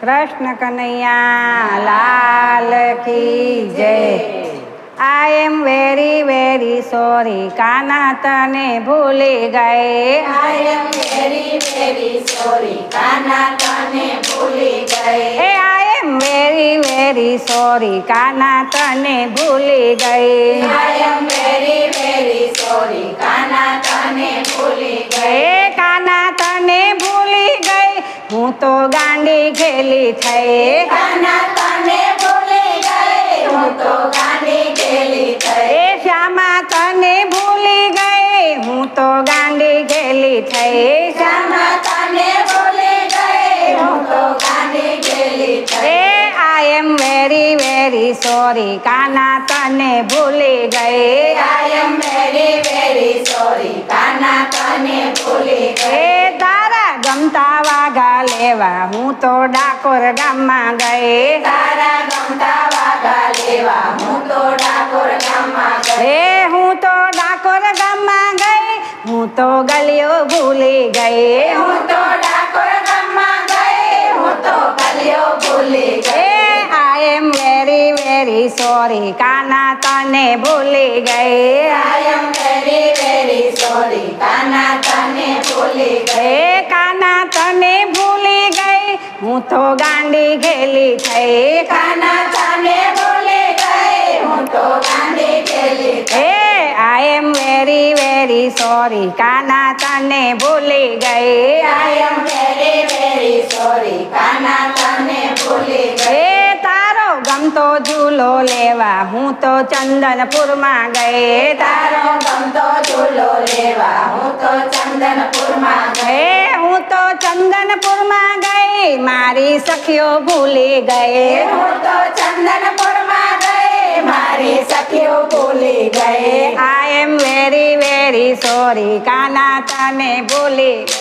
કૃષ્ણ કનૈયા લાલ કી જય। આઈ am very very sorry Kana તને ભૂલી ગઈ। I am very very sorry કાના તને ભૂલી ગઈ। એ I am very very sorry Kana તને ભૂલી ગઈ। I am very very sorry કાના તને ભૂલી ગઈ। એ કાના તને ભૂલી ગઈ હું તો ગાંડી ઘેલી થઈ। કાના તને ભૂલી ગઈ હું તો ગાંડી ઘેલી થઈ। એ શ્યામા તને ભૂલી ગઈ હું તો ગાંડી ઘેલી થઈ। શ્યામા તને ભૂલી ગઈ હું તો ગાંડી ઘેલી થઈ। એ I am very very sorry Kana તને ભૂલી ગઈ। I am very very sorry કાના તને ભૂલી ગઈ। એ તારા ગમતા વાઘા લેવા હું તો ડાકોર ગામમાં ગઈ। તારા ગમતા વાઘા લેવા હું તો ડાકોર ગામમાં ગઈ। એ હું તો ડાકોર ગામમાં ગઈ હું તો ગલીઓ ભૂલી ગઈ। હું તો ડાકોર ગામમાં ગઈ હું તો ગલીઓ ભૂલી એ ગઈ। આઈ am very very sorry Kana તને ભૂલી ગઈ। I am very very sorry કાના તને ભૂલી ગઈ। એ કાના તને ભૂલી ગઈ હું તો ગાંડી ઘેલી થઈ। કાના તને ભૂલી ગઈ હું તો ગાંડી ઘેલી થઈ। એ I am very very sorry Kana તને ભૂલી ગઈ। I am very very sorry કાના તને ભૂલી ગઈ। એ તારો ગમતો ઝૂલો લેવા હું તો ચંદનપુરમાં ગઈ। તારો ગમતો ઝૂલો લેવા હું તો ચંદનપુરમાં ગઈ। એ હું તો ચંદનપુરમાં ગઈ મારી સખીઓ ભૂલી ગઈ। હું તો ચંદનપુરમાં ગઈ મારી સખીઓ ભૂલી ગઈ। આઈ am very very sorry Kana તને ભૂલી ગઈ।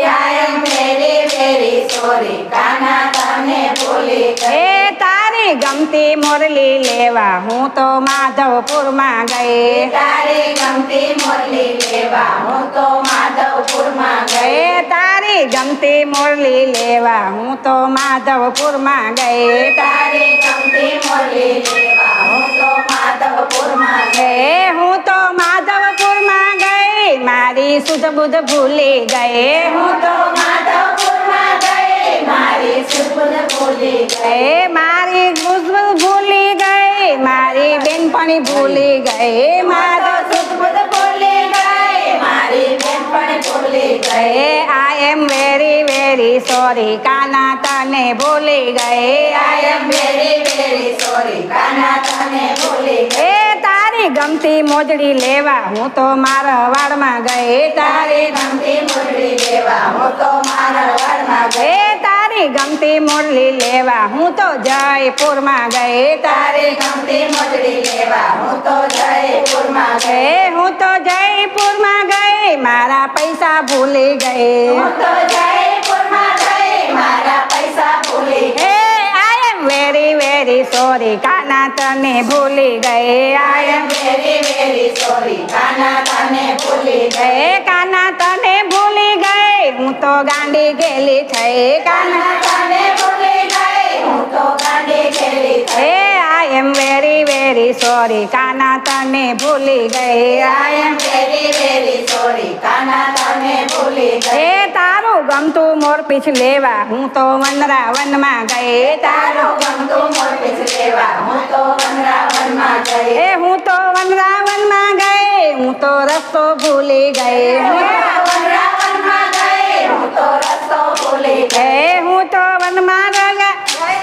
I am very very sorry કાના તને ભૂલી ગઈ। એ તારી ગમતી મોરલી લેવા હું તો માધવપુરમાં ગઈ। તારી ગમતી મુરલી લેવા હું તો માધવપુરમાં ગઈ। એ તારી ગમતી મોરલી લેવા હું તો માધવપુરમાં ગઈ। તારી ગમતી મુરલી લેવા હું તો માધવપુરમાં ગઈ। એ હું તો માધવપુરમાં ગઈ મારી સુધ બુધ ભૂલી ગઈ। હું તો માધવપુરમાં ગઈ મારી સુબુધ ભૂલી ગઈ। એ મારી સુધ ભૂલી ગઈ મારી બેનપણી ભૂલી ગઈ। મારો સુબુધ ભૂલી ગઈ મારી બેનપણ ભૂલી ગઈ। એ I am very very sorry Kana તને ભૂલી ગઈ। I am very very sorry કાના તને ભૂલી ગઈ। એ તારી ગમતી મોજડી લેવા હું તો મારા વાડમાં ગઈ। તારી ગમતી મુરલી લેવા હું તો મારા વાડમાં ગઈ। એ તારી ગમતી મોરલી લેવા હું તો જયપુરમાં ગઈ। તારી ગમતી મુરલી લેવા હું તો જયપુરમાં ગઈ। એ હું તો જયપુરમાં ગઈ મારા પૈસા ભૂલી ગઈ। હું તો જયપુરમાં ગઈ મારા પૈસા ભૂલી ગઈ। એ I am very very sorry Kana તને ભૂલી ગઈ। I am very very sorry કાના તને ભૂલી ગઈ। એ કાના તને ભૂલી ગઈ હું તો ગાંડી ઘેલી થઈ। કાના તને ભૂલી ગઈ હું તો ગાંડી ઘેલી થઈ। એ I am very very sorry Kana તને ભૂલી ગઈ। I am very very sorry કાના તને ભૂલી ગઈ। એ તારું ગમતું મોરપીછ લેવા હું તો વનરાવનમાં ગઈ। તારો ગમતો મોરપીછ લેવા હું તો વનરાવનમાં ગઈ। એ હું તો વનરાવનમાં ગઈ હું તો રસ્તો ભૂલી ગઈ। વનરાવનમાં ગઈ હું તો રસ્તો ભૂલી ગઈ। એ હું તો વનમાં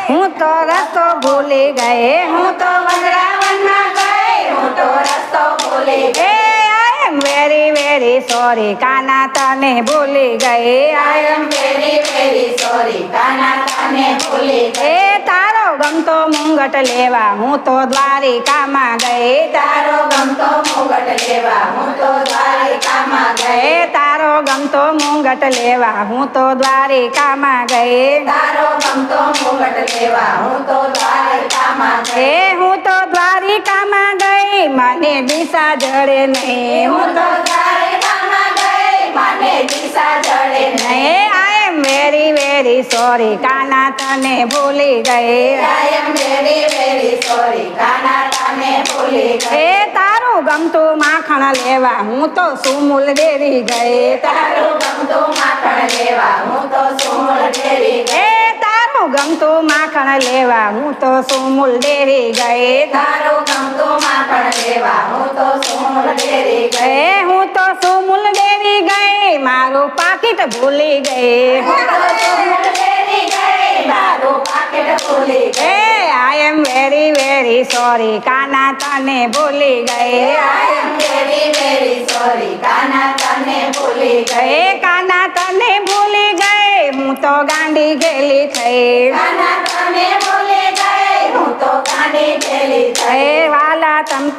હું તો રસ્તો ભૂલી ગઈ। હું તો વનરાવનમાં ગઈ હું તો રસ્તો ભૂલી એ ગઈ। આઈ am very very sorry Kana તને ભૂલી ગઈ। I am very very sorry કાના તને ભૂલી ગઈ। એ તારો ગમતો મુંગટ લેવા હું તો દ્વારિકામાં ગઈ। તારો ગમતો મુગટ લેવા હું તો દ્વારિકામાં ગઈ। એ તારો ગમતો મુંગટ લેવા હું તો દ્વારિકામાં ગઈ। તારો ગમતો મુગટ લેવા હું તો દ્વારિકામાં ગઈ। એ હું તો દ્વારિકામાં ગઈ મને દિશા જડે નહીં। હું તો દ્વારિકામાં ગઈ મને દિશા જડે નહીં। એ I am very very very sorry Kana તને ભૂલી ગઈ I am very very sorry કાના તને ભૂલી ગઈ એ તારું ગમતું માખણ લેવા હું તો સુમૂલ ડેરી ગઈ તારું ગમતું માખણ લેવા હું તો સુમૂલ ડેરી ગઈ એ તારું ગમતું માખણ લેવા હું તો સુમૂલ ડેરી ગઈ તારું ગમતું માખણ લેવા હું તો સુમૂલ ડેરી ગઈ એ હું તો સુમૂલ ડેરી ગઈ મારું પાકીટ ભૂલી ગઈ હું તો સુમૂલ ડેરી ગઈ મારું પાકીટ ભૂલી ગઈ એ I am very very sorry Kana તને ભૂલી ગઈ I am very very sorry કાના તને ભૂલી ગઈ એ કાના તને ભૂલી ગઈ હું તો ગાંડી ગેલી થઈ કાના તને ભૂલી ગઈ હું તો ગાંડી ગયેલી થઈ એ વાલા તમ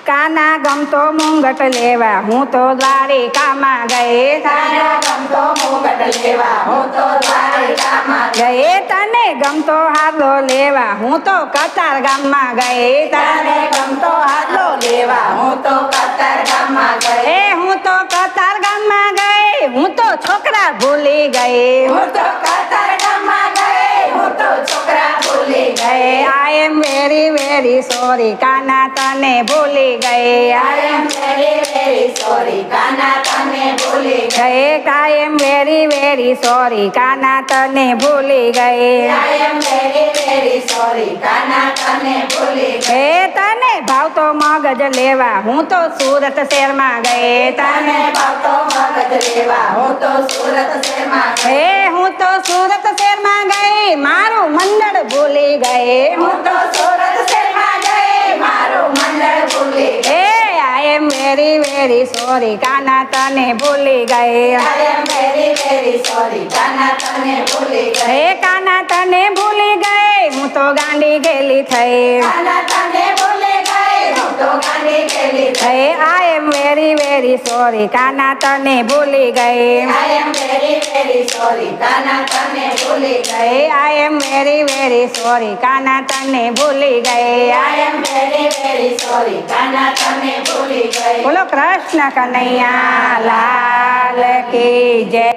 કાના ગમતો મુંગટ લેવા હું તો દ્વારિકામાં ગઈ તારો ગમતો મુગટ લેવા હું તો દ્વારિકામાં ગઈ ગઈ તને ગમતો હાલો લેવા હું તો કતાર ગામમાં ગઈ તારે ગમતો હાલો લેવા હું તો કતાર ગામમાં ગઈ એ હું તો કતાર ગામમાં ગઈ હું તો છોકરા ભૂલી ગઈ હું તો કતાર ગામમાં ગઈ હું તો છોકરા ભૂલી ગઈ આઈ am very very sorry Kana તને ભૂલી ગઈ I am very very sorry કાના તને ભૂલી ગઈ ગઈ કાયમ વેરી વેરી સોરી કાના તને ભૂલી ગઈ I am very very sorry કાના તને ભૂલી ગઈ એ તને ભાવતો મગજ લેવા હું તો સુરત શહેરમાં ગઈ તને ભાવતો મગજ લેવા હું તો સુરત શહેરમાં ગઈ એ હું તો સુરત શહેરમાં ગઈ મારું મંડળ ભૂલી ગઈ હું તો સુરત શહેરમાં ગઈ મારું મંડળ ભૂલી ગઈ એ I am very very sorry Kana તને ભૂલી ગઈ I am very very sorry કાના તને ભૂલી ગઈ એ કાના તને ભૂલી ગઈ હું તો ગાંડી ગેલી થઈ કાના તને ભૂલી ગઈ હું તો ગાંડી ગયેલી થઈ એ I am very very sorry Kana તને ભૂલી ગઈ I am very very sorry કાના તને ભૂલી ગઈ એ I am very very sorry Kana તને ભૂલી ગઈ I am very very sorry કાના તને ભૂલી ગઈ બોલો કૃષ્ણ કનૈયા લાલ કી જય